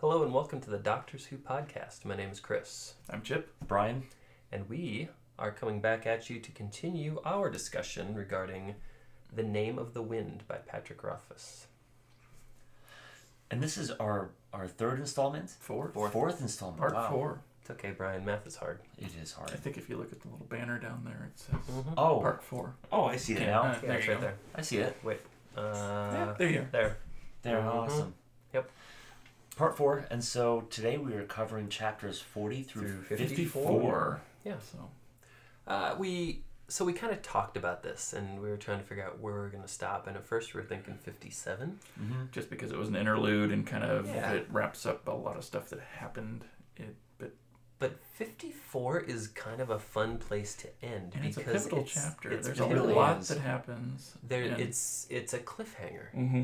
Hello and welcome to the Doctors Who podcast. My name is Chris. I'm Chip. Brian. And we are coming back at you to continue our discussion regarding The Name of the Wind by Patrick Rothfuss. And this is our third installment? Fourth installment. Part 4. It's okay, Brian. Math is hard. It is hard. I think if you look at the little banner down there, it says Oh. Part 4. Oh, I see it now. Yeah, there it's you right go. there. I see it. Wait. There you are. There. Awesome. Yep. Part 4. And so today we are covering chapters 40 through 54. Yeah. So we kind of talked about this, and we were trying to figure out where we were going to stop. And at first we were thinking 57. Mm-hmm. just because it was an interlude and kind of Yeah. it wraps up a lot of stuff that happened. But 54 is kind of a fun place to end And it's a because pivotal chapter. It's There's pivotal. a lot is. that happens. It's a cliffhanger. Mm-hmm.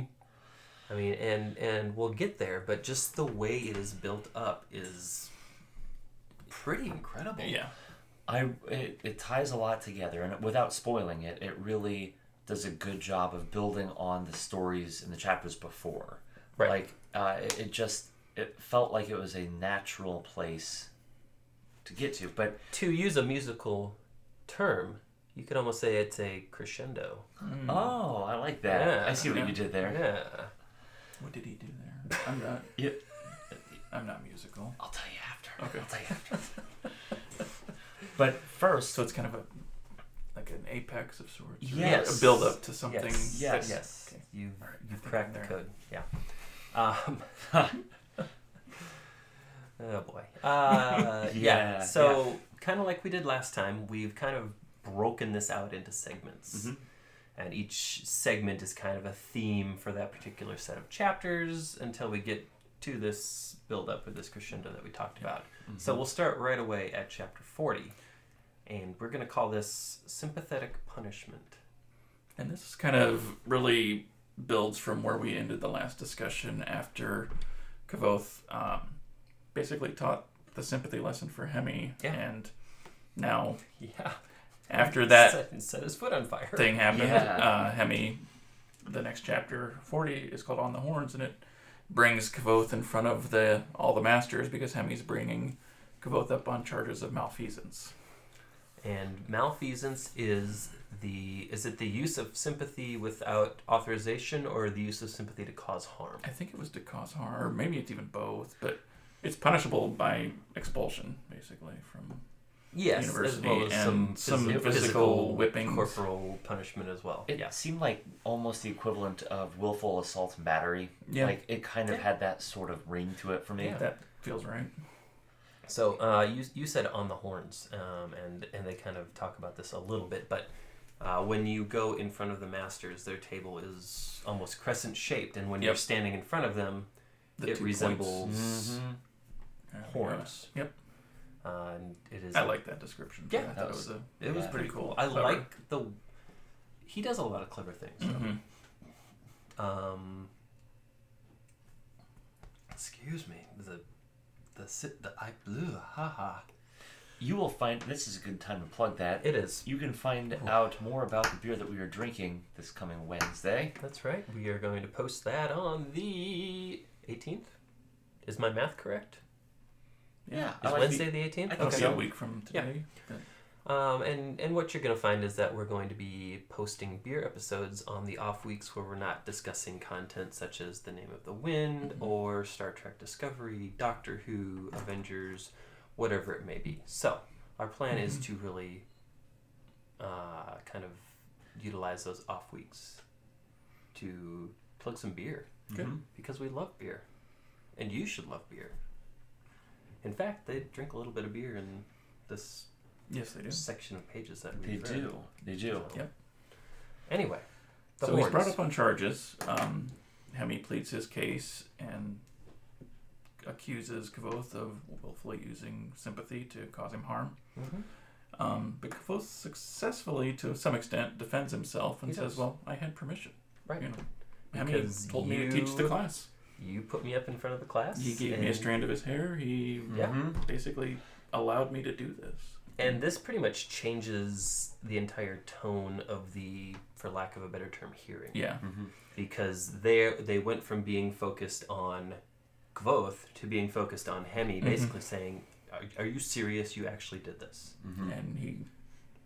I mean, and we'll get there, but just the way it is built up is pretty incredible. Yeah. It ties a lot together, and without spoiling it, it really does a good job of building on the stories in the chapters before. Right. Like, it felt like it was a natural place to get to, but To use a musical term, you could almost say it's a crescendo. oh, I like that. Yeah. I see what you did there. Yeah. What did he do there? I'm not. Yeah. I'm not musical. I'll tell you after. Okay. I'll tell you after. But first, So it's kind of like an apex of sorts. or Yes. A build up to something. Yes. Yes. Okay. You've I you've think cracked the I'm code. there. Yeah. Oh boy. Yeah. Yeah, So kind of like we did last time, we've kind of broken this out into segments. Mhm. And each segment is kind of a theme for that particular set of chapters until we get to this build up or this crescendo that we talked about. So we'll start right away at chapter 40. And we're going to call this Sympathetic Punishment. And this kind of really builds from where we ended the last discussion after Kvothe basically taught the sympathy lesson for Hemi. Yeah. And now, Yeah. after that set his foot on fire. thing happened, Yeah. Hemi, the next chapter, 40, is called On the Horns, and it brings Kvothe in front of all the masters because Hemi's bringing Kvothe up on charges of malfeasance. And malfeasance is it the use of sympathy without authorization or the use of sympathy to cause harm? I think it was to cause harm, or maybe it's even both, but it's punishable by expulsion, basically, from Yes, university, as well as and some some physical physical whippings. corporal punishment as well. it Yeah. seemed like almost the equivalent of willful assault and battery. Yeah. Like, it kind of had that sort of ring to it for me. Yeah. That feels right. So you said on the horns, and they kind of talk about this a little bit, but when you go in front of the masters, their table is almost crescent shaped, and when you're Yep. standing in front of them, The it 2 resembles points. horns. Yep. And it is. I like that description. Yeah, I thought it was a It was Yeah. pretty cool. I Clever. like he does a lot of clever things. Mhm. Excuse me. The I blew. Haha. You will find, this is a good time to plug that. It is. You can find out more about the beer that we are drinking this coming Wednesday. That's right. We are going to post that on the 18th. Is my math correct? Yeah. Is Wednesday the 18th? I think That'll be so. a week from today. And what you're going to find is that we're going to be posting beer episodes on the off weeks where we're not discussing content such as The Name of the Wind or Star Trek Discovery, Doctor Who, Avengers, whatever it may be. So our plan is to really kind of utilize those off weeks to plug some beer Good. Mhm. because we love beer, and you should love beer. In fact, they drink a little bit of beer in this Yes, they do. section of pages that They we've read. do. They do. So, Yep. Anyway, the So he's horns. brought up on charges. Hemi pleads his case and accuses Kvothe of willfully using sympathy to cause him harm. Mhm. But Kvothe successfully, to some extent, defends himself and He says, does. "Well, I had permission. Right. You know, Hemi Because told me to teach the class. You put me up in front of the class. He gave me a and- strand of his hair. He Yeah. Mhm. basically allowed me to do this." And this pretty much changes the entire tone of the, for lack of a better term, hearing. Yeah. Mhm. Because they went from being focused on Kvothe to being focused on Hemi, basically saying, are you serious? You actually did this. And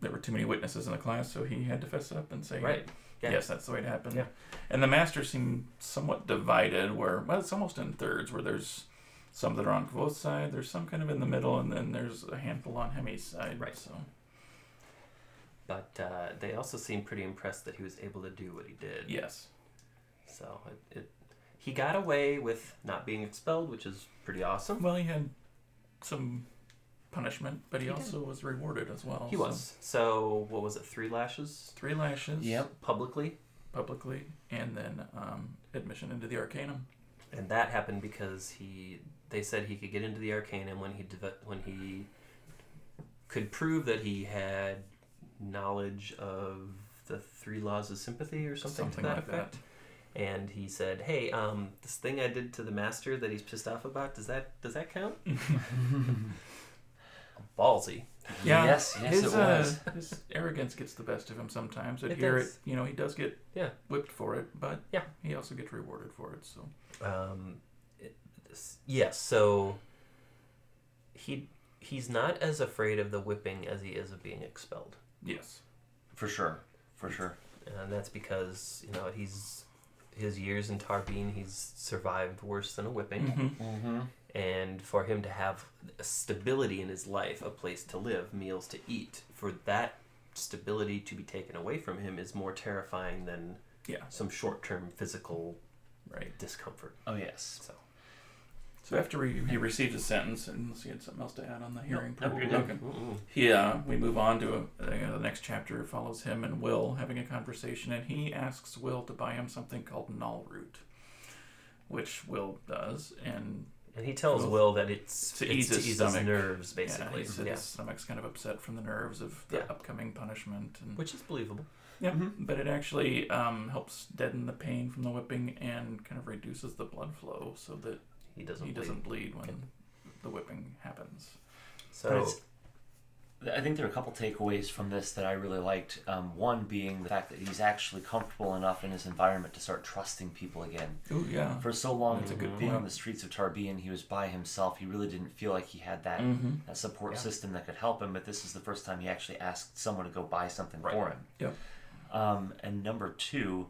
there were too many witnesses in the class, so he had to fess up and say, Right. Yeah. yes, that's the way it happened. Yeah. And the masters seem somewhat divided, well, it's almost in thirds, where there's some that are on Kvothe's side, there's some kind of in the middle, and then there's a handful on Hemi's side. Right. So. But they also seem pretty impressed that he was able to do what he did. Yes. So he got away with not being expelled, which is pretty awesome. Well, he had some punishment, but he He also was rewarded as well. He was. So, what was it, 3 lashes? 3 lashes. Yep. Publicly. And then admission into the Arcanum. And that happened because they said he could get into the Arcanum when he could prove that he had knowledge of the 3 laws of sympathy or something to that like effect. And he said, "Hey, this thing I did to the master that he's pissed off about, does that count?" Ballsy. Yeah. Yes, it was. His arrogance gets the best of him sometimes. It Here, does. he does get whipped for it, but he also gets rewarded for it. So. Yes. So he's not as afraid of the whipping as he is of being expelled. Yes. For sure. And that's because his years in Tarbine, he's survived worse than a whipping. And for him to have a stability in his life, a place to live, meals to eat, for that stability to be taken away from him is more terrifying than some short-term physical discomfort. Oh, yes. So after he received his sentence, unless he had something else to add on the hearing, Nope, you're good. we move on to the next chapter. Follows him and Will having a conversation, and he asks Will to buy him something called null root, which Will does, and he tells Will that it's to ease his nerves, basically. He said his stomach's kind of upset from the nerves of the upcoming punishment, which is believable. Yeah, but it actually helps deaden the pain from the whipping and kind of reduces the blood flow so that he doesn't bleed when the whipping happens. So I think there are a couple takeaways from this that I really liked. One being the fact that he's actually comfortable enough in his environment to start trusting people again. Oh, yeah. For so long, That's a good being point. on the streets of Tarbine, he was by himself. He really didn't feel like he had that support system that could help him, but this is the first time he actually asked someone to go buy something for him. Yep. And number 2,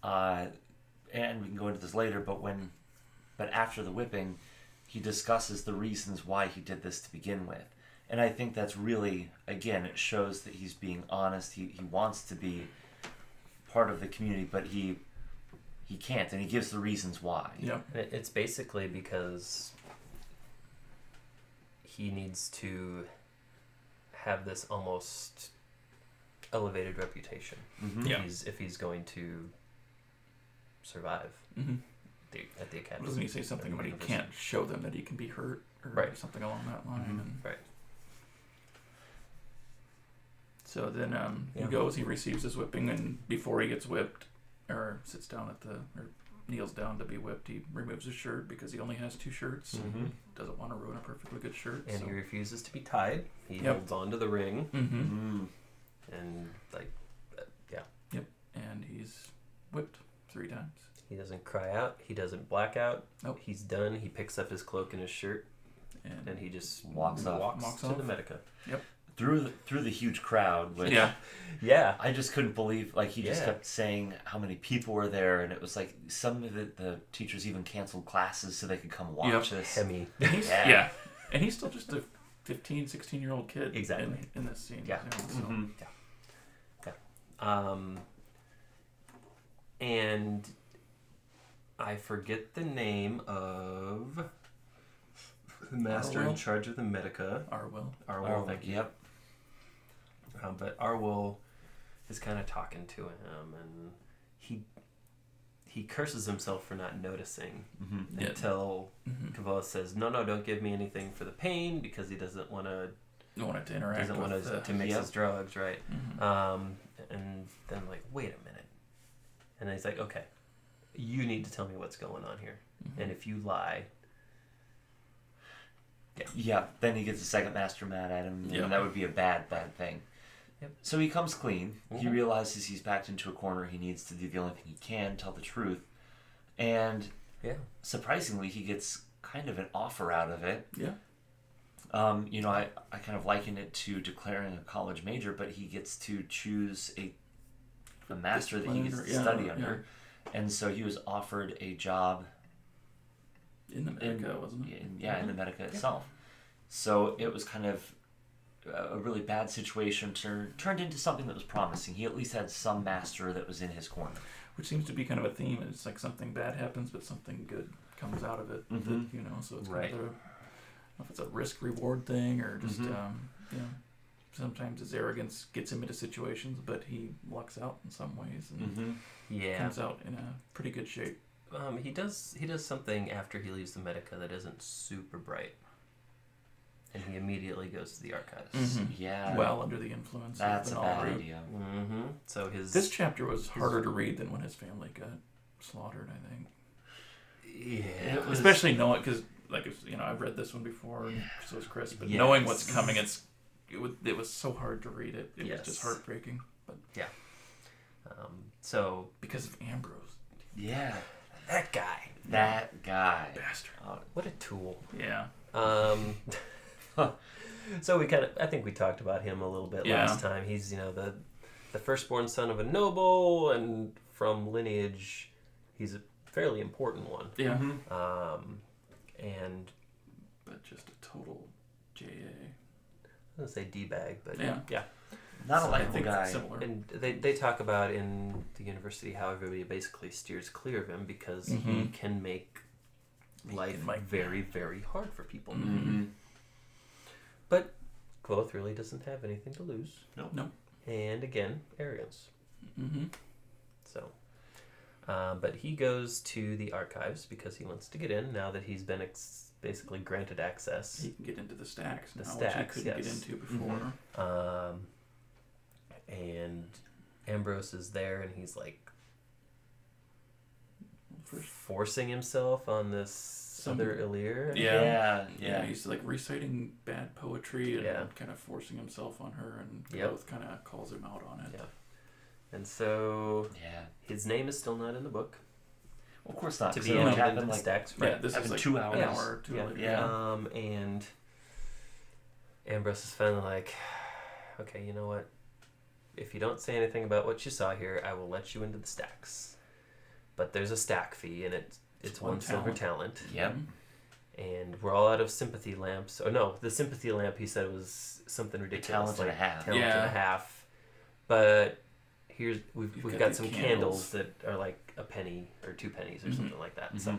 and we can go into this later, but after the whipping, he discusses the reasons why he did this to begin with. And I think that's really, again, it shows that he's being honest. He wants to be part of the community, but he can't, and he gives the reasons why. Yeah. It's basically because he needs to have this almost elevated reputation if he's going to survive at the academy. Doesn't he say something about he can't show them that he can be hurt or something along that line? Right. So then he goes, he receives his whipping, and before he gets whipped, or sits down or kneels down to be whipped, he removes his shirt because he only has 2 shirts. And doesn't want to ruin a perfectly good shirt. And he refuses to be tied. He holds on to the ring. And and he's whipped 3 times. He doesn't cry out. He doesn't black out. Nope. He's done. He picks up his cloak and his shirt, and he just walks to the Medica. Yep. Through the huge crowd, which I just couldn't believe. Like he just kept saying how many people were there, and it was like some of the teachers even canceled classes so they could come watch this. Hemi. And he's still just a 15, 16-year-old kid. Exactly. In this scene. Yeah. And I forget the name of the master in charge of the Medica. Arwell, thank you. Yep. But Arwell is kind of talking to him, and he curses himself for not noticing until Kvothe says, "No, don't give me anything for the pain," because he doesn't want to. Don't want it to interact. Doesn't want to mix his drugs, right? And then like, wait a minute, and then he's like, "Okay, you need to tell me what's going on here, and if you lie." Then he gets the second master mad at him, and that would be a bad thing. So he comes clean. He realizes he's backed into a corner. He needs to do the only thing he can, tell the truth. And surprisingly, he gets kind of an offer out of it. Yeah. I kind of liken it to declaring a college major, but he gets to choose a master that he gets to study under. And so he was offered a job in the Medica, wasn't it? In the Medica itself. So it was kind of a really bad situation turned into something that was promising. He at least had some master that was in his corner. Which seems to be kind of a theme. It's like something bad happens, but something good comes out of it. Mm-hmm. That, so it's kind of I don't know if it's a risk-reward thing or just, sometimes his arrogance gets him into situations, but he lucks out in some ways and comes out in a pretty good shape. He does something after he leaves the Medica that isn't super bright. And he immediately goes to the archives. Mm-hmm. Yeah. Well, under the influence That's of a bad idea. Mm-hmm. So this chapter was harder to read than when his family got slaughtered, I think. Yeah. Especially knowing, because, I've read this one before, and so has Chris, but knowing what's coming, it was so hard to read it. It was just heartbreaking. But yeah. So because of Ambrose. Yeah. That guy. Bastard. What a tool. Yeah. So I think we talked about him a little bit last time. He's, the firstborn son of a noble, and from lineage, he's a fairly important one. Yeah. But just a total JA. I was gonna say D-bag, but yeah. Not a likable guy. Similar. And they talk about in the university how everybody basically steers clear of him because he can make life very, very hard for people. Mm-hmm. But Kvothe really doesn't have anything to lose. No. And again, arrogance. Mm-hmm. So, but he goes to the archives because he wants to get in now that he's been basically granted access. He can get into the stacks now, which he couldn't get into before. Mm-hmm. And Ambrose is there, and he's like forcing himself on this other Illyr. Yeah. He's like reciting bad poetry and kind of forcing himself on her, and Kvothe kind of calls him out on it. Yeah. And so his name is still not in the book. Well, of course not. To be entered into the stacks. Right. Yeah, this is like 2 hours. An hour or two later. And Ambrose is finally like, okay, you know what? If you don't say anything about what you saw here, I will let you into the stacks. But there's a stack fee, and it's one silver talent. Yep. And we're all out of sympathy lamps. Oh no, the sympathy lamp he said was something ridiculous. Talent and a half. Talent and a half. But we've got some candles that are like a penny or 2 pennies or something like that. Mm-hmm.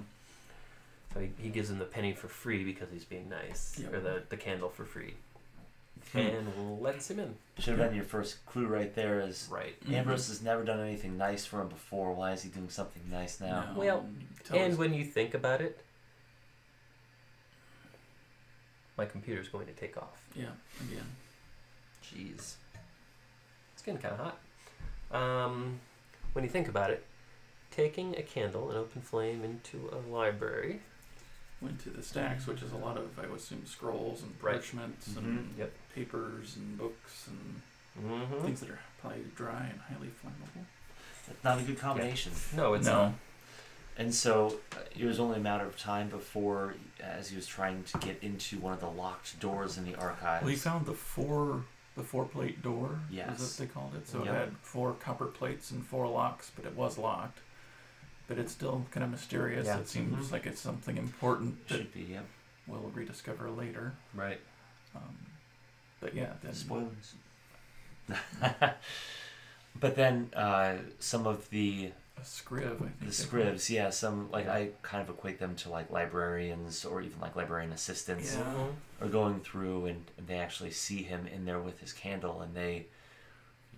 So he gives him the penny for free because he's being nice, or the candle for free. And lets him in. Should have been your first clue right there. Is right. Ambrose has never done anything nice for him before. Why is he doing something nice now? No. Well, and when you think about it, my computer's going to take off. Yeah, again. Jeez. It's getting kind of hot. When you think about it, taking a candle, an open flame, into a library. Went to the stacks, which is a lot of, I would assume, scrolls and parchments and papers and books and things that are probably dry and highly flammable. That's not a good combination. Yeah. No, it's not. And so it was only a matter of time before, as he was trying to get into one of the locked doors in the archives. Well, he found the four-plate door. Yes. Is what they called it. So it had 4 copper plates and 4 locks, but it was locked. But it's still kind of mysterious. Yeah. It seems like it's something important that should be, we'll rediscover later. Right. But yeah, then spoilers. But then some of the scrib, I think. The scribs, some I kind of equate them to like librarians or even like librarian assistants are going through and they actually see him in there with his candle and they,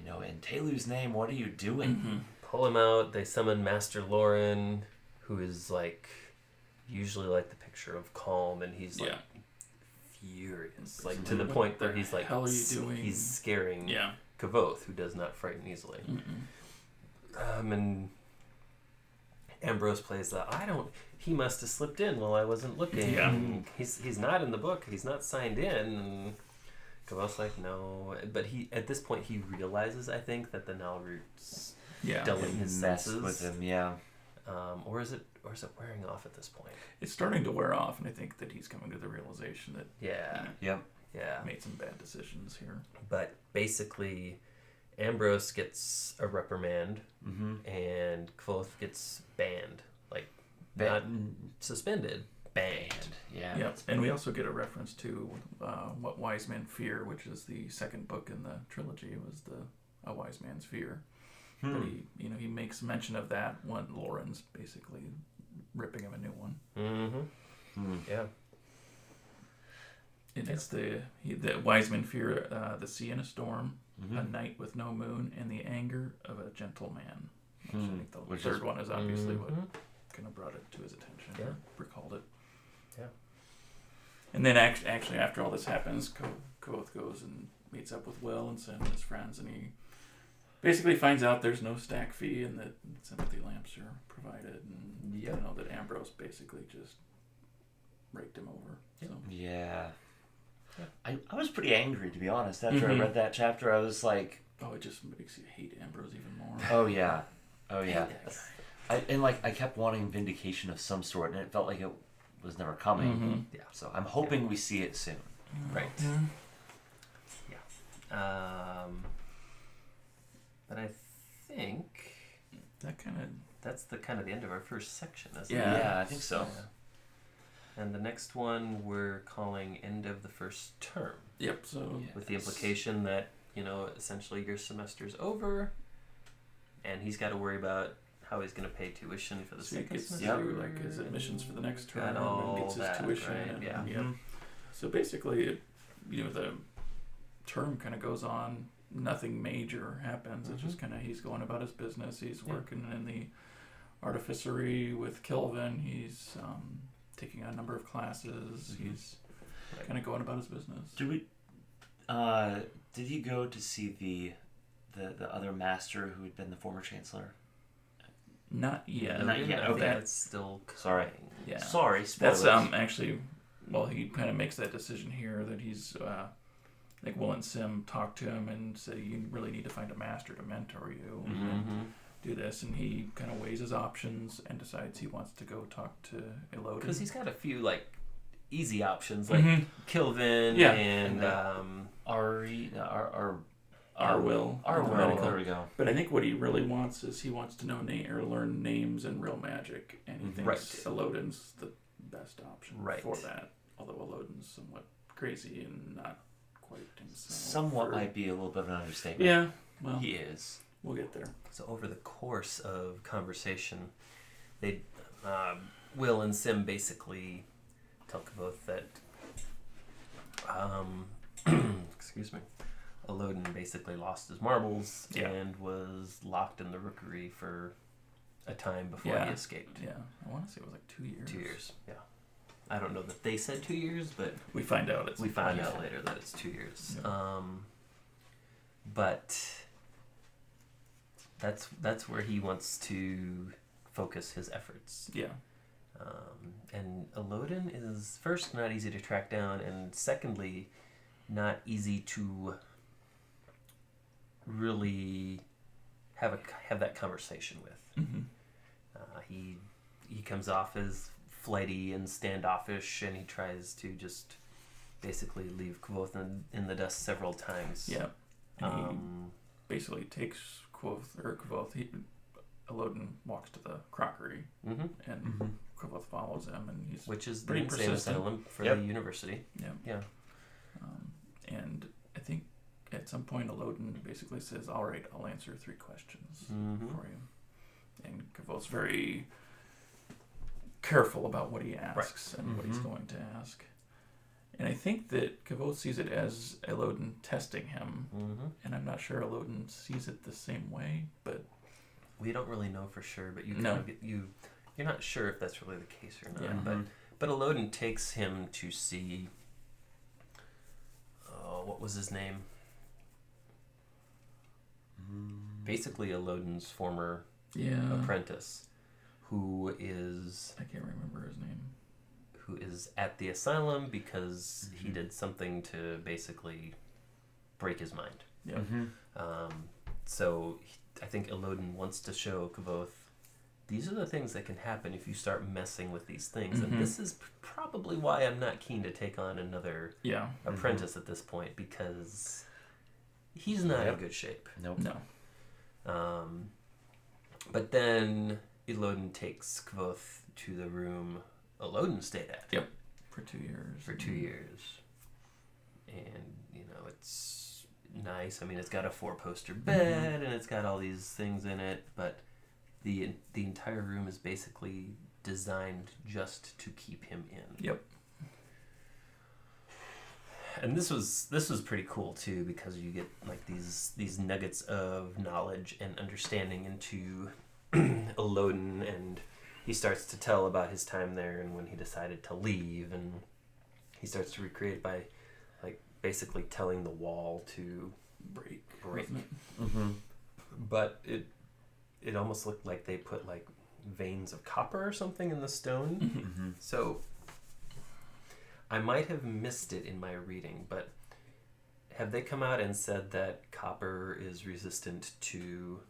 in Telu's name, what are you doing? Mm-hmm. Pull him out. They summon Master Lauren, who is usually the picture of calm, and he's furious, to the point where he's like, "How are you doing?" He's scaring Kvothe, who does not frighten easily. And Ambrose plays he must have slipped in while I wasn't looking. Yeah. He's not in the book. He's not signed in. And Kvothe's like, no. But at this point he realizes, I think, that the Nalrut's dulling his senses with him, Or is it wearing off at this point? It's starting to wear off, and I think that he's coming to the realization that Yeah. Yep. Yeah. made some bad decisions here. But basically, Ambrose gets a reprimand, and Kvothe gets banned. Like, not suspended, banned. Yeah. Yep. And we also get a reference to What Wise Men Fear, which is the second book in the trilogy, was A Wise Man's Fear. But he makes mention of that when Lauren's basically ripping him a new one. Yeah. And it's the wise men fear the sea in a storm, a night with no moon, and the anger of a gentle man. I think the third one is obviously what kind of brought it to his attention, or recalled it. Yeah. And then actually after all this happens, Kvothe goes and meets up with Will and Sim and his friends, and he basically finds out there's no stack fee and that sympathy lamps are provided, and that Ambrose basically just raked him over. So. Yeah. I was pretty angry, to be honest. After I read that chapter, I was like... Oh, it just makes you hate Ambrose even more. Oh, yeah. I kept wanting vindication of some sort, and it felt like it was never coming. Yeah. So I'm hoping we see it soon. Right. Yeah. But I think that's the end of our first section, isn't it? Yeah, I think so. Yeah. And the next one we're calling End of the First Term. Yep, so... With the implication that, essentially your semester's over, and he's got to worry about how he's going to pay tuition for the second semester. Through, like, his admissions for the next term, and gets his tuition. Right? And, So basically, the term kind of goes on. Nothing major happens. It's just kind of, he's going about his business. He's working in the artificery with Kilvin. He's... taking a number of classes. He's kind of going about his business. Did he go to see the other master who had been the former chancellor? Not yet. Not yet. I think Okay. that's still Sorry. Yeah. Sorry. Spoilers. That's actually. Well, he kind of makes that decision here that he's like Will and Sim talk to him and say you really need to find a master to mentor you. And do this, and he kind of weighs his options and decides he wants to go talk to Elodin. Because he's got a few, easy options, like Kilvin and Auri, Arwill. There we go. But I think what he really wants is he wants to know learn names and real magic, and he thinks Elodin's the best option for that. Although Elodin's somewhat crazy and not quite himself. Somewhat might be a little bit of an understatement. Yeah, well, he is. We'll get there. So over the course of conversation, they, Will and Sim basically tell Kvothe that, excuse me, Elodin basically lost his marbles and was locked in the rookery for a time before he escaped. Yeah, I want to say it was like 2 years. 2 years, yeah. I don't know that they said 2 years, but we find out. We find out later that it's 2 years. Yeah. But that's where he wants to focus his efforts. Yeah. And Elodin is first not easy to track down, and secondly, not easy to really have that conversation with. He comes off as flighty and standoffish, and he tries to just basically leave Kvothe in the dust several times. Yeah. And he basically takes Kvothe. Elodin walks to the crockery, and Kvothe follows him, and he's which is pretty the insane persistent asylum for the university. Yeah. And I think at some point Elodin basically says, "All right, I'll answer 3 questions for you." And Kvothe's very careful about what he asks and what he's going to ask. And I think that Kvothe sees it as Elodin testing him, and I'm not sure Elodin sees it the same way, but we don't really know for sure. But you're not sure if that's really the case or not. Yeah. But Elodin takes him to see. What was his name? Basically, Elodin's former apprentice, who is I can't remember his name. Who is at the asylum because he did something to basically break his mind. Yeah. So I think Elodin wants to show Kvothe these are the things that can happen if you start messing with these things. And this is probably why I'm not keen to take on another apprentice at this point, because he's not in good shape. Nope. No. But then Elodin takes Kvothe to the room Elodin stayed at. Yep. For 2 years. For 2 years. And, you know, it's nice. I mean, it's got a 4-poster bed, and it's got all these things in it, but the entire room is basically designed just to keep him in. Yep. And this was pretty cool too, because you get like these nuggets of knowledge and understanding into Elodin, and he starts to tell about his time there and when he decided to leave, and he starts to recreate by like basically telling the wall to break. But it almost looked like they put like veins of copper or something in the stone. So I might have missed it in my reading, but have they come out and said that copper is resistant to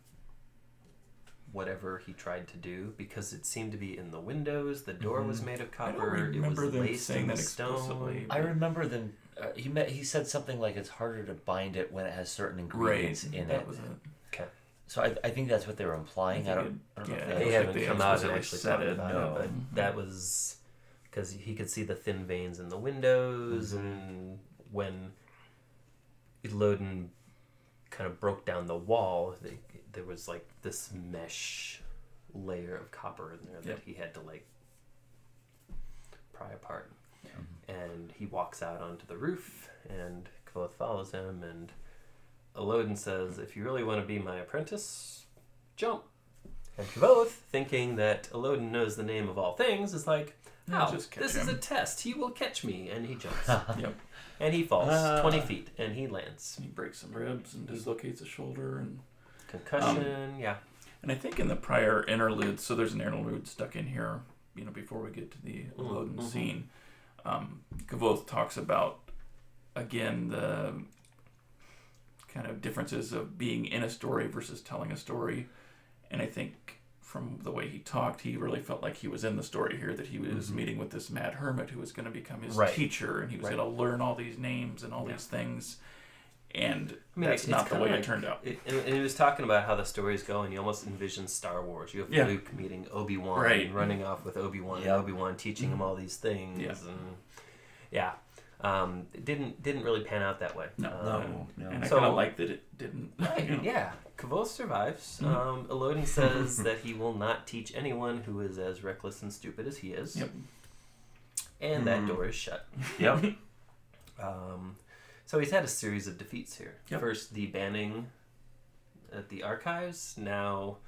whatever he tried to do? Because it seemed to be in the windows. The door was made of copper. I don't remember it was them laced saying in that the stone. explicitly. I remember them. He said something like it's harder to bind it when it has certain ingredients in that it. was it. Okay. So I think that's what they were implying. I don't know if They haven't come out and actually said talked it. about it, but that was because he could see the thin veins in the windows, and when Elodin kind of broke down the wall, there was like this mesh layer of copper in there that he had to like pry apart. And he walks out onto the roof, and Kvothe follows him, and Elodin says, "If you really want to be my apprentice, jump." And Kvothe, thinking that Elodin knows the name of all things, is like, "Oh, this is a test. He will catch me." And he jumps. And he falls 20 feet, and he lands. He breaks some ribs and dislocates a shoulder. And concussion, And I think in the prior interlude, so there's an interlude stuck in here, you know, before we get to the Elodin scene. Kvothe talks about, again, the kind of differences of being in a story versus telling a story. And I think from the way he talked, he really felt like he was in the story here, that he was meeting with this mad hermit who was going to become his teacher, and he was going to learn all these names and all these things. And I mean, that's not the way it turned out. And he was talking about how the stories go, and you almost envision Star Wars. You have Luke meeting Obi-Wan and running off with Obi-Wan, and Obi-Wan teaching him all these things. And it didn't really pan out that way. No. And I kind of like that it didn't. Kvothe survives. Elodin says that he will not teach anyone who is as reckless and stupid as he is. And that door is shut. So he's had a series of defeats here. First, the banning at the archives. Now,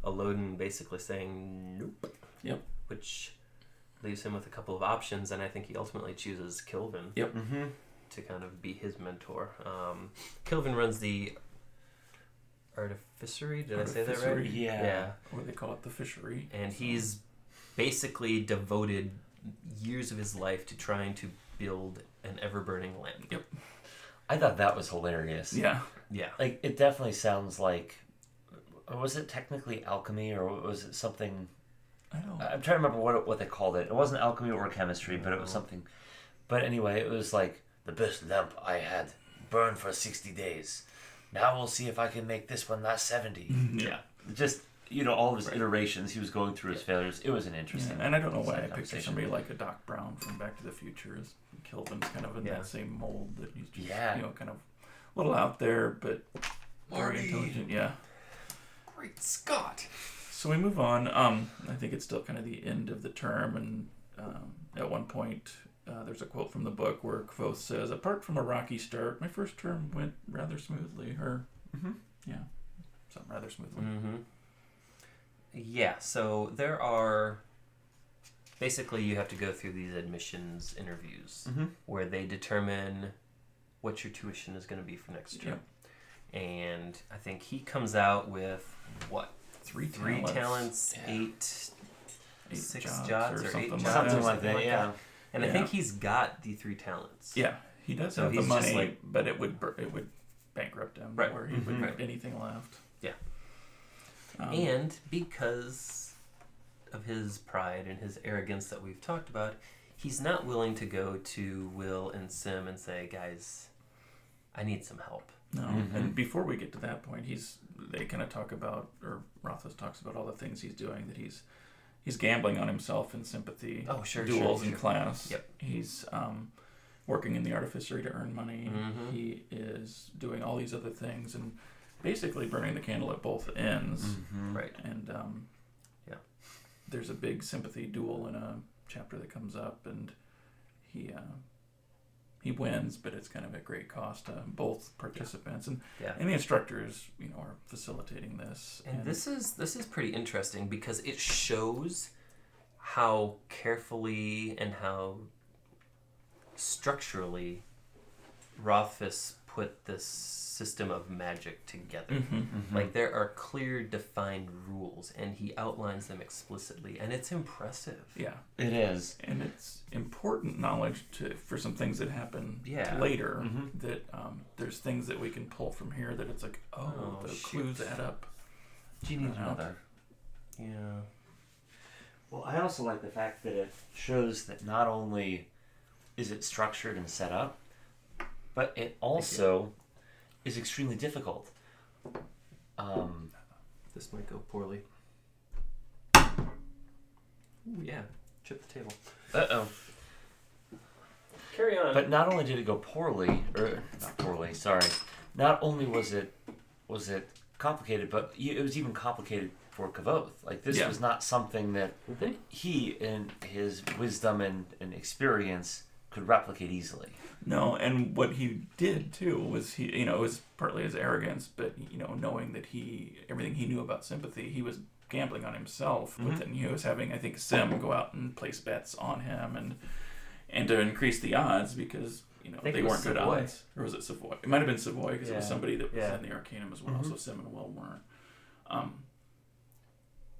Elodin basically saying nope. Which leaves him with a couple of options, and I think he ultimately chooses Kilvin to kind of be his mentor. Kilvin runs the artificery. Did I say that right? Yeah. Or they call it the fishery. And he's basically devoted years of his life to trying to build an ever-burning lamp. I thought that was hilarious. Yeah. Like, it definitely sounds like... Was it technically alchemy, or was it something... I'm trying to remember what they called it. It wasn't alchemy or chemistry, but it was something... But anyway, it was like, the best lamp I had burned for 60 days. Now we'll see if I can make this one last 70. Just, you know, all of his iterations. He was going through his failures. It was an interesting... and I don't know why I picture somebody like a Doc Brown from Back to the Future as Kilvin's kind of in that same mold, that he's just, you know, kind of a little out there, but very intelligent. Great Scott! So we move on. I think it's still kind of the end of the term, and at one point there's a quote from the book where Kvothe says, "Apart from a rocky start, my first term went rather smoothly." Or, something rather smoothly. Yeah, so there are... Basically, you have to go through these admissions interviews where they determine what your tuition is going to be for next term. And I think he comes out with, what? Three talents, eight 6 jobs or 8 jobs. Something like that, And I think he's got the 3 talents. Yeah, he does have the money, but it would bankrupt him, where he wouldn't have anything left. And because of his pride and his arrogance that we've talked about, he's not willing to go to Will and Sim and say, guys, I need some help. No, and before we get to that point, they kind of talk about, or Rothfuss talks about all the things he's doing, that he's gambling on himself in sympathy, duels in class. Yep. He's working in the artificery to earn money. He is doing all these other things and basically burning the candle at both ends. Right. And there's a big sympathy duel in a chapter that comes up, and he wins, but it's kind of at great cost to both participants. And the instructors, are facilitating this. And this is pretty interesting because it shows how carefully and how structurally Rothfuss put this system of magic together. Like, there are clear, defined rules, and he outlines them explicitly, and it's impressive. Yeah, it is, and it's important knowledge for some things that happen later. That there's things that we can pull from here that it's like, clues add up. Genie's mother. Yeah. Well, I also like the fact that it shows that not only is it structured and set up, but it also is extremely difficult. This might go poorly. Ooh, yeah. Chip the table. Uh-oh. Carry on. But not only did it go poorly, not only was it complicated, but it was even complicated for Kvothe. Like, this was not something that he, in his wisdom and experience, could replicate easily. No, and what he did too was it was partly his arrogance, but knowing that everything he knew about sympathy, he was gambling on himself with it, and he was having, I think, Sim go out and place bets on him and to increase the odds because they weren't good odds. Or was it Savoy? It might have been Savoy because it was somebody that was in the Arcanum as well. So Sim and Will weren't.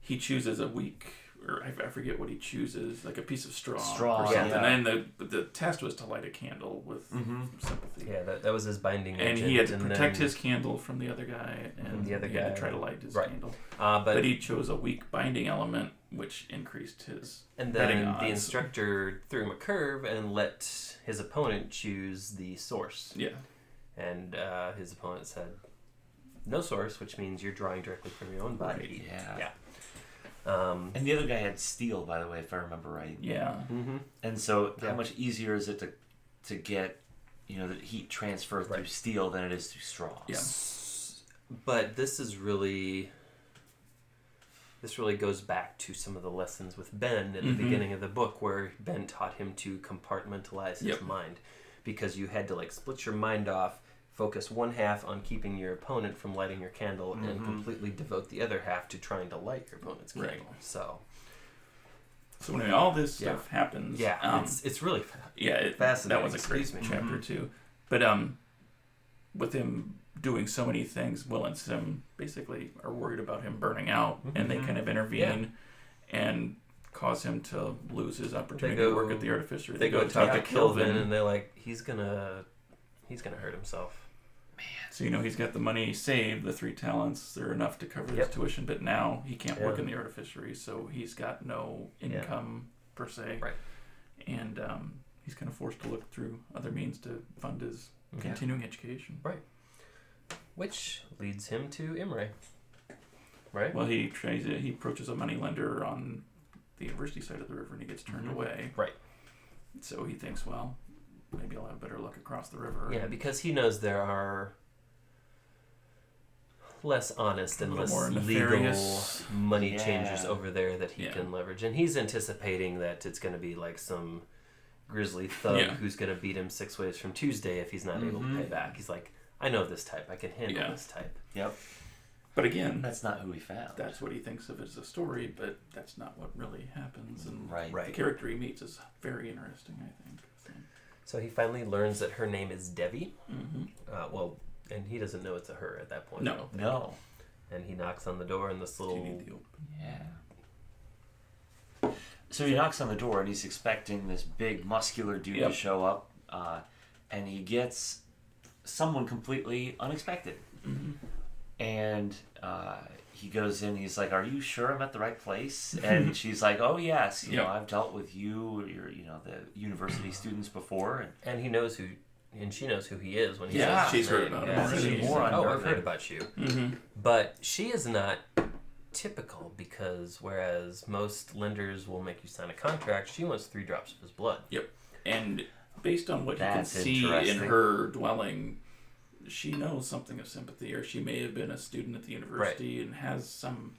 He chooses a weak. Or I forget what he chooses, like a piece of straw or something. Yeah. And the test was to light a candle with sympathy. Yeah, that was his binding and agent. He had to protect his candle from the other guy, and the other he guy had to try to light his candle. But he chose a weak binding element, which increased his and betting then odds. the instructor threw him a curve and let his opponent choose the source. Yeah. And his opponent said, no source, which means you're drawing directly from your own body. Right, Yeah. And the other guy had steel, by the way, if I remember right. Yeah. And so how much easier is it to get the heat transfer through steel than it is through straw? Yeah. But this really goes back to some of the lessons with Ben at the beginning of the book, where Ben taught him to compartmentalize his mind, because you had to split your mind off, focus one half on keeping your opponent from lighting your candle, and completely devote the other half to trying to light your opponent's candle. Right. So anyway, all this stuff happens. Yeah, it's really fascinating. That was a great chapter too. But with him doing so many things, Will and Sim basically are worried about him burning out, and they kind of intervene and cause him to lose his opportunity to work at the artificery. They go talk to Kilvin, and they're like, he's gonna hurt himself. So he's got the money saved, the 3 talents. They're enough to cover his tuition, but now he can't work in the artificery, so he's got no income per se. Right. And he's kind of forced to look through other means to fund his continuing education. Right. Which leads him to Imre. Right? Well, he approaches a moneylender on the university side of the river, and he gets turned away. Right. So he thinks, well, maybe I'll have better luck across the river. Yeah, because he knows there are less honest and less legal money changers over there that he can leverage. And he's anticipating that it's going to be like some grizzly thug who's going to beat him 6 ways from Tuesday if he's not able to pay back. He's like, I know this type. I can handle this type. Yep. But again, that's not who he found. That's what he thinks of as a story, but that's not what really happens. And right. The character he meets is very interesting, I think. So he finally learns that her name is Devi. And he doesn't know it's a her at that point. No. And he knocks on the door, and this little... So he knocks on the door, and he's expecting this big, muscular dude to show up, and he gets someone completely unexpected. And he goes in. He's like, "Are you sure I'm at the right place?" And she's like, "Oh yes, you know, I've dealt with you, the university students before." And he knows who, and she knows who he is when he Yeah, says she's his heard name. about Yeah, him. she's More like, "Oh, I've unnerving. heard about you." Mm-hmm. But she is not typical, because whereas most lenders will make you sign a contract, she wants 3 drops of his blood. Yep. And based on what you can That's see in interesting. her dwelling, she knows something of sympathy, or she may have been a student at the university and has some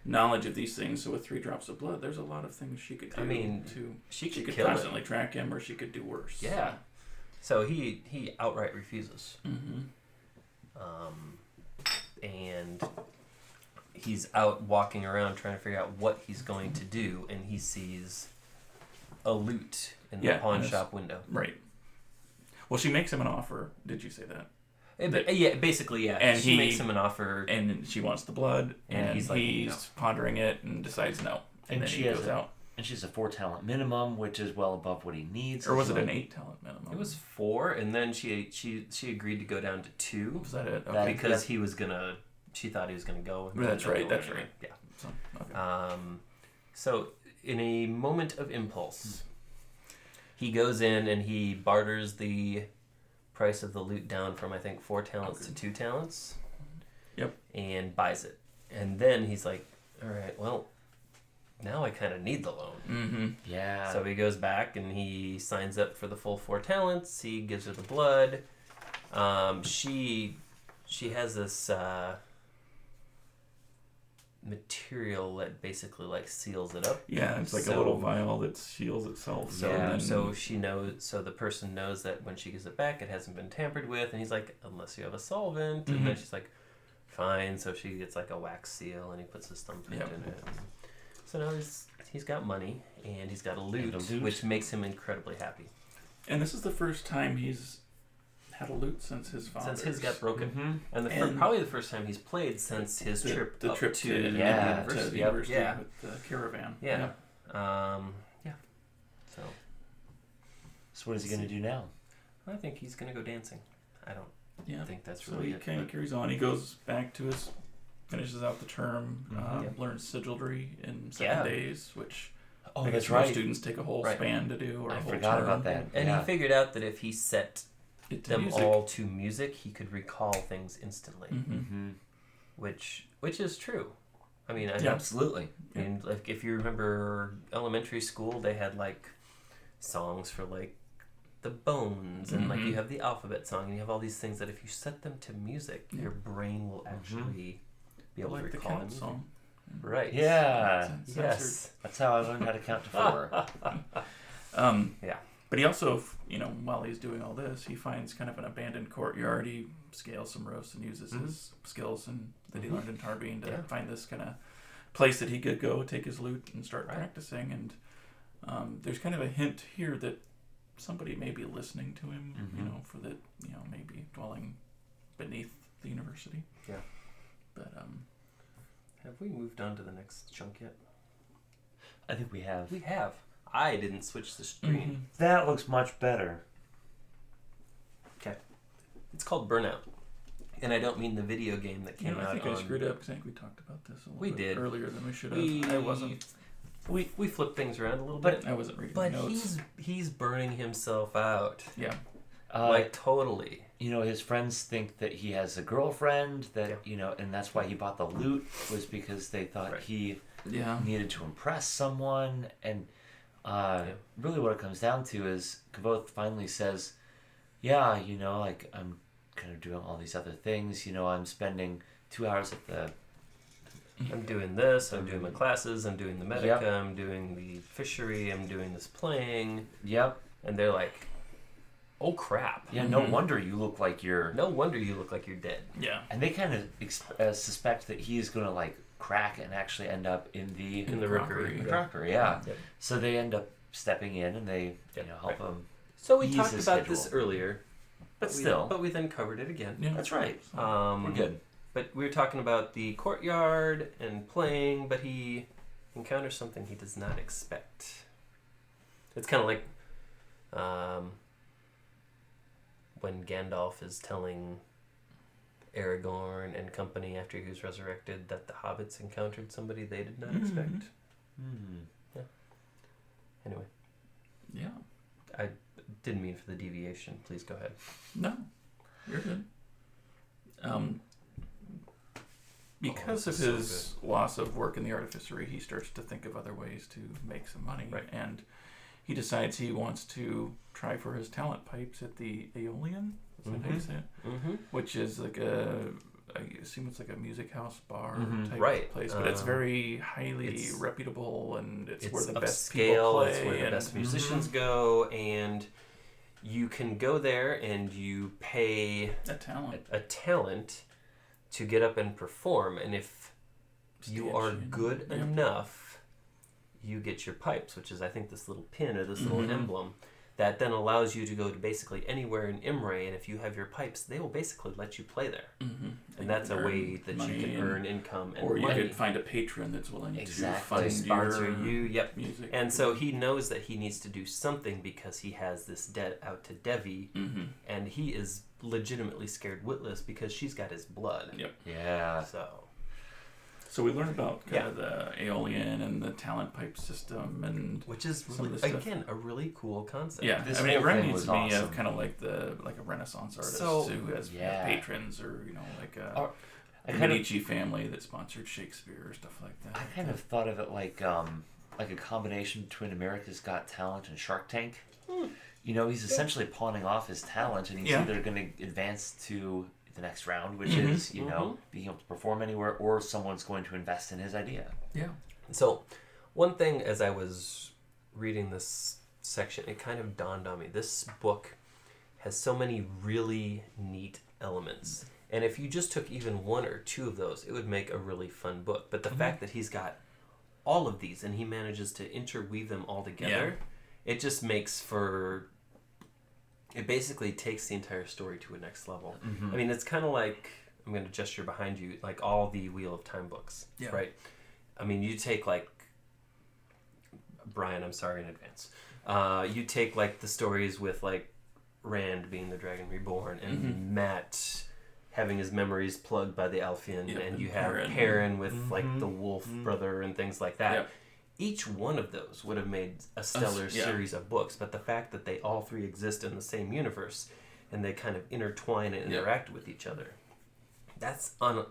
knowledge of these things. So with 3 drops of blood, there's a lot of things she could do. I mean, she could kill constantly track him, or she could do worse. Yeah. So he outright refuses. Mm-hmm. And he's out walking around trying to figure out what he's going to do, and he sees a lute in the pawn shop window. Right. Well, she makes him an offer. Did you say that? Yeah, basically, yeah. And she makes him an offer, and she wants the blood, and he's like, no. pondering it and decides no. And then she he has goes out. And she's a 4 talent minimum, which is well above what he needs. Or was it an 8 talent minimum? It was 4, and then she agreed to go down to 2. Was that it? Okay. Because he was gonna. She thought he was gonna go. And That's right. go That's anyway. right. Yeah. So, okay. So in a moment of impulse, he goes in and he barters the price of the loot down from, I think, 4 talents to 2 talents. Yep. And buys it. And then he's like, all right, well, now I kind of need the loan. Mm-hmm. Yeah. So he goes back and he signs up for the full 4 talents. He gives her the blood. She has this material that basically like seals it up. Yeah, it's like a little vial that seals itself. So she knows. So the person knows that when she gives it back, it hasn't been tampered with. And he's like, unless you have a solvent. Mm-hmm. And then she's like, fine. So she gets like a wax seal, and he puts his thumbprint in it. So now he's got money, and he's got a lute, which makes him incredibly happy. And this is the first time he's had a lute since his father's. Since his got broken. Mm-hmm. And probably the first time he's played since his trip to to the university. university with the caravan. Yeah. So what is he going to do now? I think he's going to go dancing. I don't think that's so really he kind of carries on. He goes back to finishes out the term, learns sigildry in 7 days, which I guess most students take a whole span to do. Or I a whole forgot term. about that. And he figured out that if he set them music. all to music, he could recall things instantly, Mm-hmm. which is true. I mean, absolutely. I mean, like if you remember elementary school, they had like songs for like the bones, and like you have the alphabet song, and you have all these things that if you set them to music, your brain will actually be able to like the recall count them. song. Right. Yeah. Yes. That's how I learned how to count to 4. Yeah. But he also, while he's doing all this, he finds kind of an abandoned courtyard. He scales some roofs and uses his skills that he learned in Tarbine to find this kind of place that he could go take his lute and start practicing. And there's kind of a hint here that somebody may be listening to him, for that, maybe dwelling beneath the university. Yeah. But have we moved on to the next chunk yet? I think we have. We have. I didn't switch the screen. That looks much better. Okay. It's called Burnout. And I don't mean the video game that came out I think on... I screwed up because I think we talked about this a little bit earlier than we should have. I wasn't. We flipped things around a little bit. I wasn't reading But notes. he's burning himself out. Yeah. Like, totally. His friends think that he has a girlfriend, that, and that's why he bought the lute, was because they thought he needed to impress someone. And really what it comes down to is Kvothe finally says, like, I'm kind of doing all these other things. I'm spending 2 hours at the... I'm doing this, I'm doing my classes, I'm doing the medica, I'm doing the fishery, I'm doing this playing. Yep. And they're like, oh crap. Yeah, no wonder you look like you're... No wonder you look like you're dead. Yeah. And they kind of suspect that he's going to, like, crack and actually end up in the rookery. Crockery, yeah. Yep. So they end up stepping in and they help him. So we talked about this earlier. But still. But we then covered it again. Yeah. That's right. We're good. But we were talking about the courtyard and playing, but he encounters something he does not expect. It's kind of like when Gandalf is telling Aragorn and company, after he was resurrected, that the hobbits encountered somebody they did not expect. Yeah. Anyway. Yeah. I didn't mean for the deviation. Please go ahead. No, you're good. Because of his loss of work in the artificery, he starts to think of other ways to make some money. Right. And he decides he wants to try for his talent pipes at the Aeolian. That's how you say it. Which is like I assume it's like a music house bar type place, but it's very highly reputable, and it's where the best people play. It's where the best musicians go, and you can go there and you pay a talent to get up and perform, and if you are good enough, you get your pipes, which is I think this little pin or this little emblem that then allows you to go to basically anywhere in Imre, and if you have your pipes, they will basically let you play there. And that's a way that you can earn income and money. Or you could find a patron that's willing to fund sponsor you. Yep. Music. And so he knows that he needs to do something because he has this debt out to Devi, and he is legitimately scared witless because she's got his blood. Yep. Yeah. So we learn about kind of the Aeolian and the talent pipe system, and which is really, again a really cool concept. Yeah, I mean it reminds me of kind of like a Renaissance artist who has patrons, or like a Medici family that sponsored Shakespeare or stuff like that. I kind of thought of it like a combination between America's Got Talent and Shark Tank. He's essentially pawning off his talent, and he's either going to advance to the next round, which is, being able to perform anywhere, or someone's going to invest in his idea. Yeah. So, one thing as I was reading this section, it kind of dawned on me. This book has so many really neat elements. And if you just took even one or two of those, it would make a really fun book. But the fact that he's got all of these and he manages to interweave them all together, it just makes for... It basically takes the entire story to a next level. I mean, it's kind of like, I'm going to gesture behind you, like all the Wheel of Time books, right? I mean, you take like, Brian, I'm sorry in advance. You take like the stories with like Rand being the Dragon Reborn and Matt having his memories plugged by the Alfian, and you have Perrin with like the Wolf brother and things like that. Each one of those would have made a stellar series of books, but the fact that they all three exist in the same universe and they kind of intertwine and interact with each other, that's on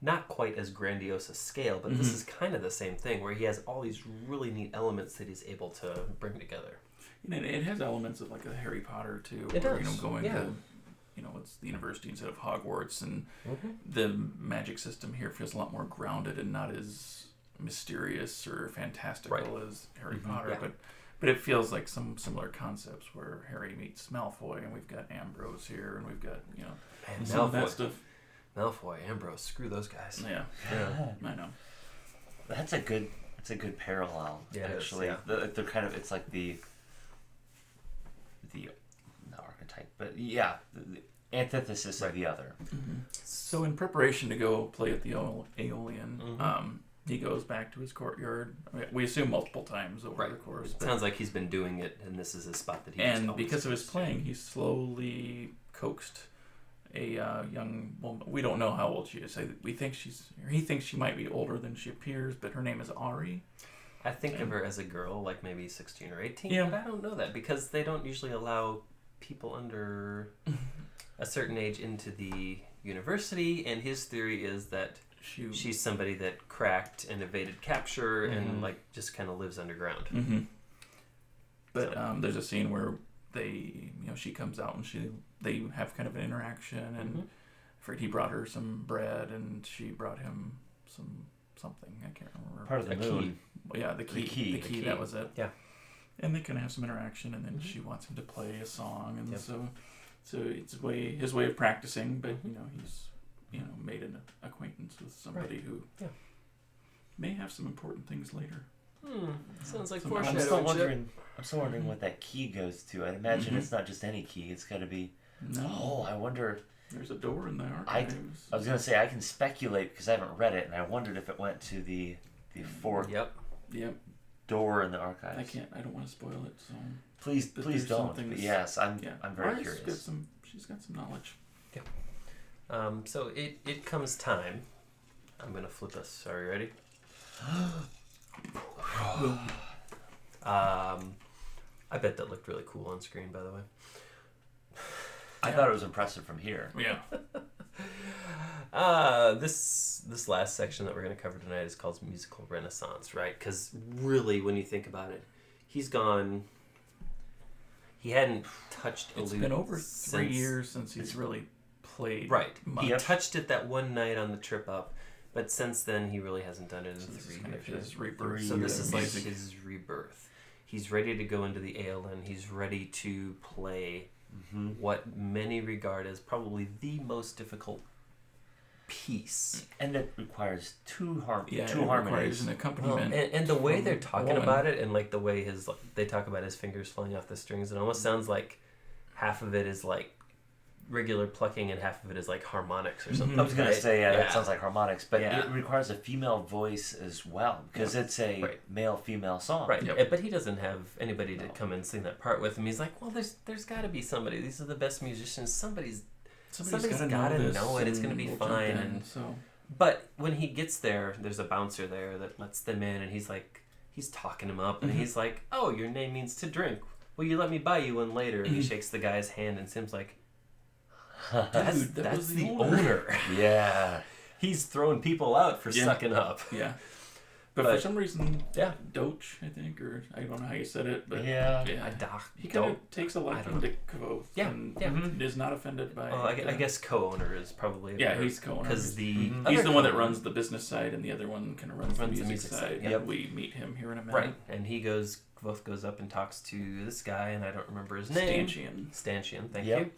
not quite as grandiose a scale, but this is kind of the same thing, where he has all these really neat elements that he's able to bring together. And it has elements of like a Harry Potter too. It where, does. Going to, it's the university instead of Hogwarts, and the magic system here feels a lot more grounded and not as mysterious or fantastical as Harry Potter, but it feels like some similar concepts where Harry meets Malfoy, and we've got Ambrose here, and we've got some of that stuff. Malfoy, Ambrose, screw those guys. Yeah, I know. That's a good parallel. Yeah, actually, they're kind of, it's like the archetype, but the antithesis of the other. So in preparation to go play at the Aeolian, he goes back to his courtyard. I mean, we assume multiple times over the course. It sounds like he's been doing it, and this is a spot that he. And because of his playing, he slowly coaxed a young woman. We don't know how old she is. He thinks she might be older than she appears, but her name is Auri. I think of her as a girl, like maybe 16 or 18, but I don't know that because they don't usually allow people under a certain age into the university, and his theory is that she's somebody that cracked and evaded capture and like just kind of lives underground. But there's a scene where she comes out and they have kind of an interaction, and he brought her some bread and she brought him something. I can't remember. Part of the moon. Key. Yeah, the key. That was it. Yeah. And they kind of have some interaction, and then she wants him to play a song, and so it's his way of practicing. But he's made an acquaintance with somebody who may have some important things later. Sounds like foreshadowing. I'm still wondering what that key goes to. I'd imagine it's not just any key. It's got to be. No. Oh, I wonder. There's a door in the archives. I was gonna say I can speculate because I haven't read it, and I wondered if it went to the fourth door in the archives. I don't want to spoil it. So please don't. But yes, I'm very curious. She's got some knowledge. Yeah. So it comes time. I'm gonna flip us. Are you ready? I bet that looked really cool on screen, by the way. I thought it was impressive from here. Yeah. This last section that we're going to cover tonight is called Musical Renaissance, right? Because really, when you think about it, he's gone. He hadn't touched a lute. It's been over 3 years since he's really played. Right. Much. He touched it that one night on the trip up, but since then he really hasn't done it in So this 3 is kind of years. his rebirth. So this is like music. his rebirth. He's ready to go into the ALN. He's ready to play what many regard as probably the most difficult piece. And it requires two Requires harmonies. an accompaniment. And the way they're from a talking woman. about it, and like the way they talk about his fingers flying off the strings, it almost sounds like half of it is like regular plucking and half of it is like harmonics or something. I was going to say, yeah, that sounds like harmonics, but Yeah. it requires a female voice as well, because it's a male-female song. Right, Yep. but he doesn't have anybody to come and sing that part with him. He's like, well, there's got to be somebody. These are the best musicians. Somebody's gotta know it. It's gonna be fine. And but when he gets there, there's a bouncer there that lets them in, and he's talking him up, and he's like, oh, your name means to drink. Will you let me buy you one later? And he shakes the guy's hand, and Sim's like, Dude, that's the owner. Yeah. He's throwing people out for sucking up. Yeah. But for some reason, yeah, Doach, I think, or I don't know how you said it, but he kind Don't. of takes a liking to Kvothe. Yeah, and is not offended by. I guess co-owner is probably he's co-owner because he's the one that runs the business side, and the other one kind of runs the music side. Yep. And we meet him here in a minute. Right, and Kvothe goes up and talks to this guy, and I don't remember his name. Stanchion, thank you.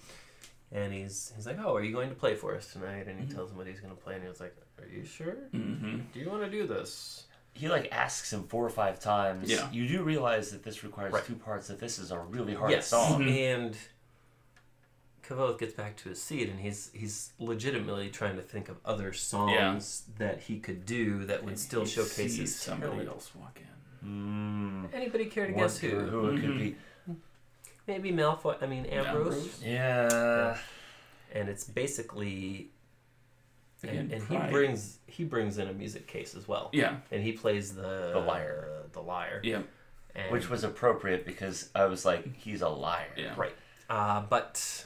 And he's like, oh, are you going to play for us tonight? And he tells him what he's going to play, and he was like, are you sure? Mm-hmm. Do you want to do this? He asks him 4 or 5 times. Yeah. You do realize that this requires 2 parts, that this is a really hard Yes. song. And Kvothe gets back to his seat, and he's legitimately trying to think of other songs that he could do that would still showcase his somebody talent. else walk in. Anybody care to guess who? Who it could be? Maybe Ambrose. Yeah. And it's basically, Again, and he brings in a music case as well. Yeah. And he plays the lyre. The lyre. Yeah. And, Which was appropriate because I was like, he's a liar. Yeah. Right. But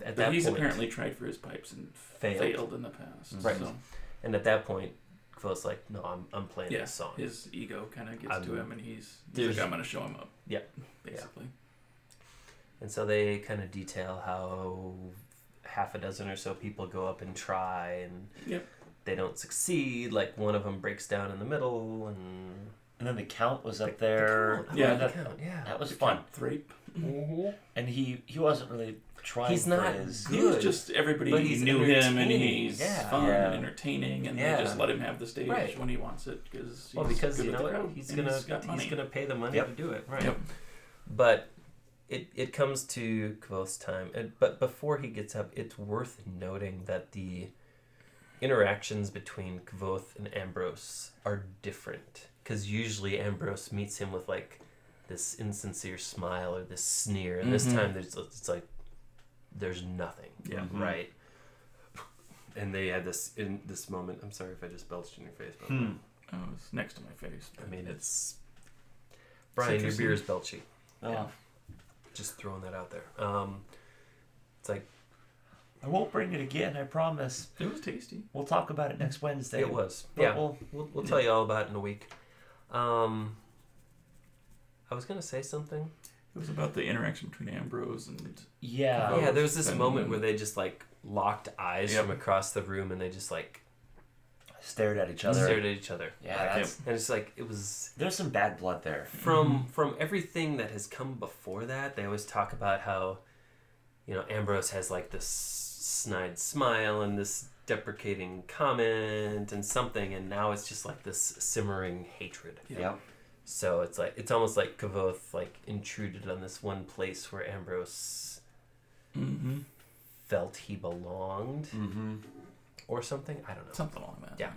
at that he's point, apparently tried for his pipes and failed in the past. Right. So. And at that point, Kvothe's like, no, I'm playing this song. His ego kind of gets to him, and he's like, I'm going to show him up. Yeah. Basically. Yeah. And so they kind of detail how half a dozen or so people go up and try, and they don't succeed. Like, one of them breaks down in the middle, and then the Count was up there. That was fun. Thrape. Mm-hmm. And he wasn't really trying. He's not his... good. He was just everybody knew him, and he's fun and entertaining, and they just let him have the stage when he wants it because you know what, he's gonna pay the money to do it, right? Yep. But it comes to Kvothe's time, but before he gets up, it's worth noting that the interactions between Kvothe and Ambrose are different, because usually Ambrose meets him with like this insincere smile or this sneer, and this time it's like there's nothing, right? And they had this in this moment. I'm sorry if I just belched in your face. But Oh, it's next to my face. I mean, it's Brian. Your beer is belchy. Oh. Yeah. Just throwing that out there. It's like I won't bring it again. I promise. It was tasty. We'll talk about it next Wednesday. it was. But Yeah, we'll tell you all about it in a week. I was gonna say something. It was about the interaction between Ambrose and Yeah, there's this moment where they just like locked eyes from across the room, and they just like stared at each other. Yeah, and it's like it was. There's some bad blood there. From everything that has come before that, they always talk about how, Ambrose has like this snide smile and this deprecating comment and something, and now it's just like this simmering hatred. Yep. So it's almost like Kvothe like intruded on this one place where Ambrose felt he belonged, or something. I don't know. Something along that. Yeah,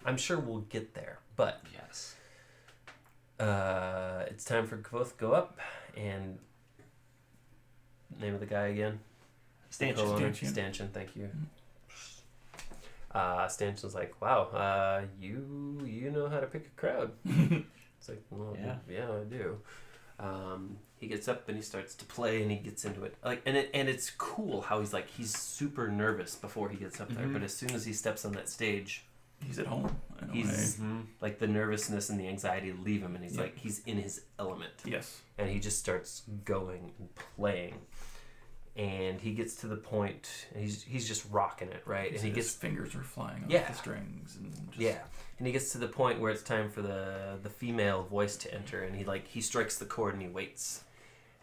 I'm sure we'll get there. But yes, it's time for Kvothe to go up, and name of the guy again. Stanchion. Stanchion. Thank you. Stanchion's like, wow, you know how to pick a crowd. It's like, well, yeah, I do. He gets up and he starts to play and he gets into it. And it's cool how he's super nervous before he gets up there, but as soon as he steps on that stage, he's at home. He's like the nervousness and the anxiety leave him, and he's like he's in his element. Yes. And he just starts going and playing. And he gets to the point, and he's just rocking it, right? And his fingers are flying off the strings, and and he gets to the point where it's time for the female voice to enter, and he strikes the chord and he waits,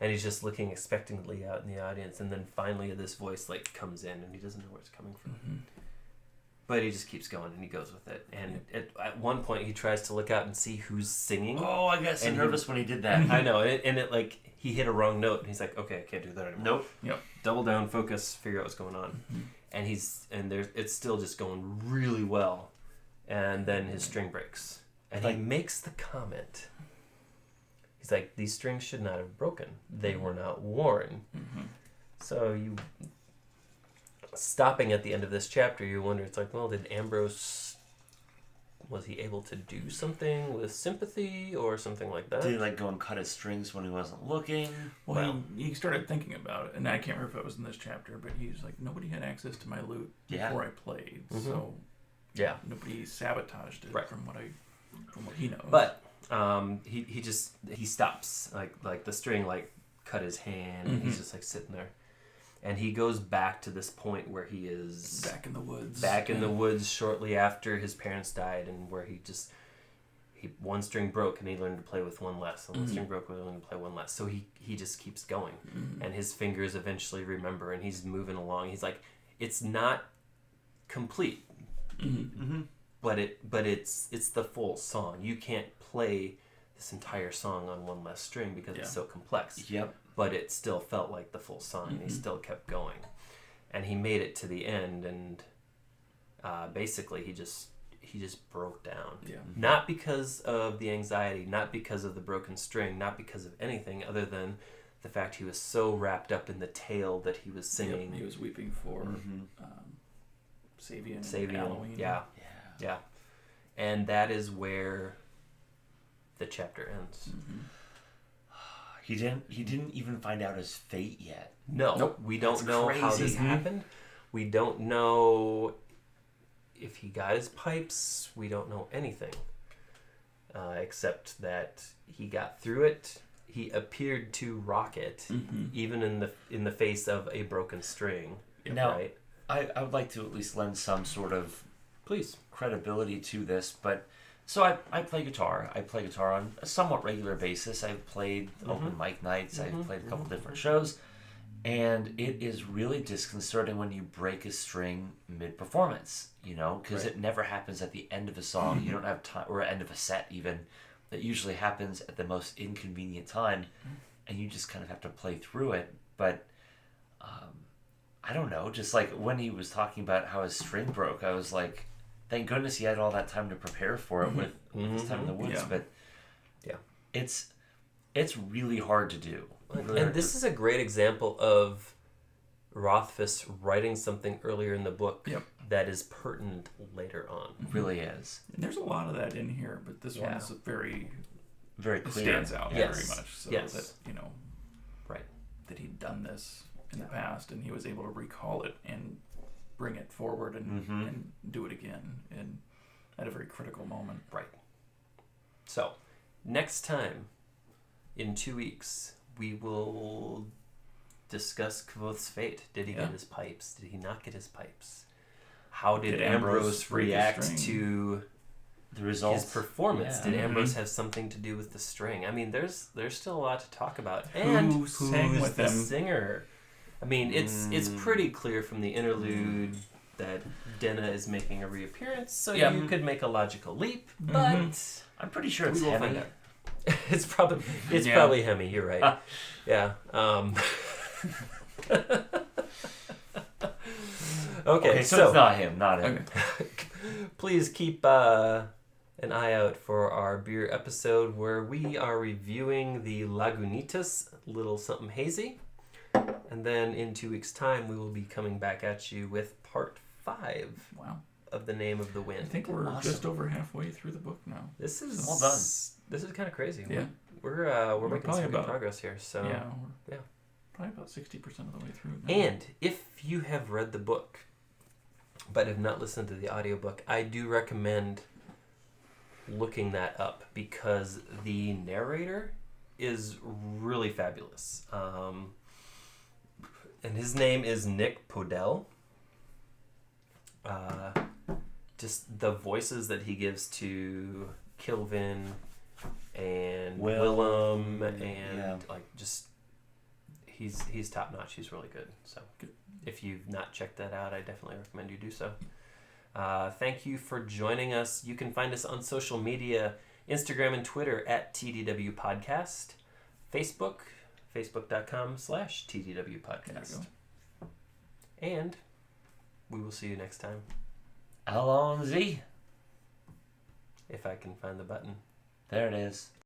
and he's just looking expectantly out in the audience, and then finally this voice comes in, and he doesn't know where it's coming from, but he just keeps going and he goes with it. And at one point he tries to look out and see who's singing. Oh, I got so nervous when he did that. I know, and it he hit a wrong note, and he's like, okay, I can't do that anymore. Nope. Yep. Double down, focus, figure out what's going on. And it's still just going really well. And then his string breaks. And he makes the comment. He's like, these strings should not have broken. They were not worn. So stopping at the end of this chapter, you wonder, it's like, well, did Ambrose... Was he able to do something with sympathy or something like that? Did he go and cut his strings when he wasn't looking? Well, he started thinking about it, and I can't remember if it was in this chapter, but he's like, nobody had access to my lute before I played, so nobody sabotaged it from what he knows. But he stops, like the string cut his hand, and he's just sitting there. And he goes back to this point where he is... Back in the woods. Back in the woods shortly after his parents died, and where one string broke and he learned to play with one less. And one string broke and he learned to play one less. So he just keeps going. And his fingers eventually remember, and he's moving along. He's like, it's not complete, but it's the full song. You can't play this entire song on one less string because it's so complex. Yep. But it still felt like the full song, and he still kept going. And he made it to the end, and basically he just broke down. Yeah. Not because of the anxiety, not because of the broken string, not because of anything other than the fact he was so wrapped up in the tale that he was singing. He was weeping for Savian and Halloween. Yeah. And that is where the chapter ends. He didn't even find out his fate yet. No. Nope. We don't know how this happened. We don't know if he got his pipes. We don't know anything. Except that he got through it. He appeared to rock it, even in the face of a broken string. Now, right? I would like to at least lend some sort of credibility to this, but so I play guitar. I play guitar on a somewhat regular basis. I've played open mic nights. I've played a couple different shows. And it is really disconcerting when you break a string mid-performance, because it never happens at the end of a song. You don't have time, or end of a set even. That usually happens at the most inconvenient time, and you just kind of have to play through it. But I don't know, just when he was talking about how his string broke, I was like, thank goodness he had all that time to prepare for it with his time in the woods. But it's really hard to do. And this is a great example of Rothfuss writing something earlier in the book that is pertinent later on. It really is. And there's a lot of that in here, but this one's very, very clear. Stands out very much. So that that he'd done this in the past, and he was able to recall it and bring it forward and do it again at a very critical moment. Right. So, next time, in 2 weeks, we will discuss Kvothe's fate. Did he get his pipes? Did he not get his pipes? How did Ambrose react to the results? His performance? Yeah. Did Ambrose have something to do with the string? I mean, there's still a lot to talk about. And who sang with the singer? I mean, it's pretty clear from the interlude that Denna is making a reappearance, so you could make a logical leap, but I'm pretty sure it's Hemi. It's probably Hemi. You're right. Yeah. Okay, so it's not him. Okay. Please keep an eye out for our beer episode where we are reviewing the Lagunitas Little Something Hazy. And then in 2 weeks' time, we will be coming back at you with part 5 Wow. of the Name of the Wind. I think we're Awesome. just over halfway through the book now. This is Well done. This is kind of crazy. Yeah. We're making probably some good about- progress here. So Yeah. yeah. Probably about 60% of the way through now. And if you have read the book but have not listened to the audiobook, I do recommend looking that up because the narrator is really fabulous. And his name is Nick Podell. Just the voices that he gives to Kilvin and Willem and like just he's top notch. He's really good. So Good. If you've not checked that out, I definitely recommend you do so. Thank you for joining us. You can find us on social media, Instagram and Twitter at TDW Podcast, Facebook, facebook.com/TDW There you Podcast. go. And we will see you next time. Alonzi. If I can find the button. There it is.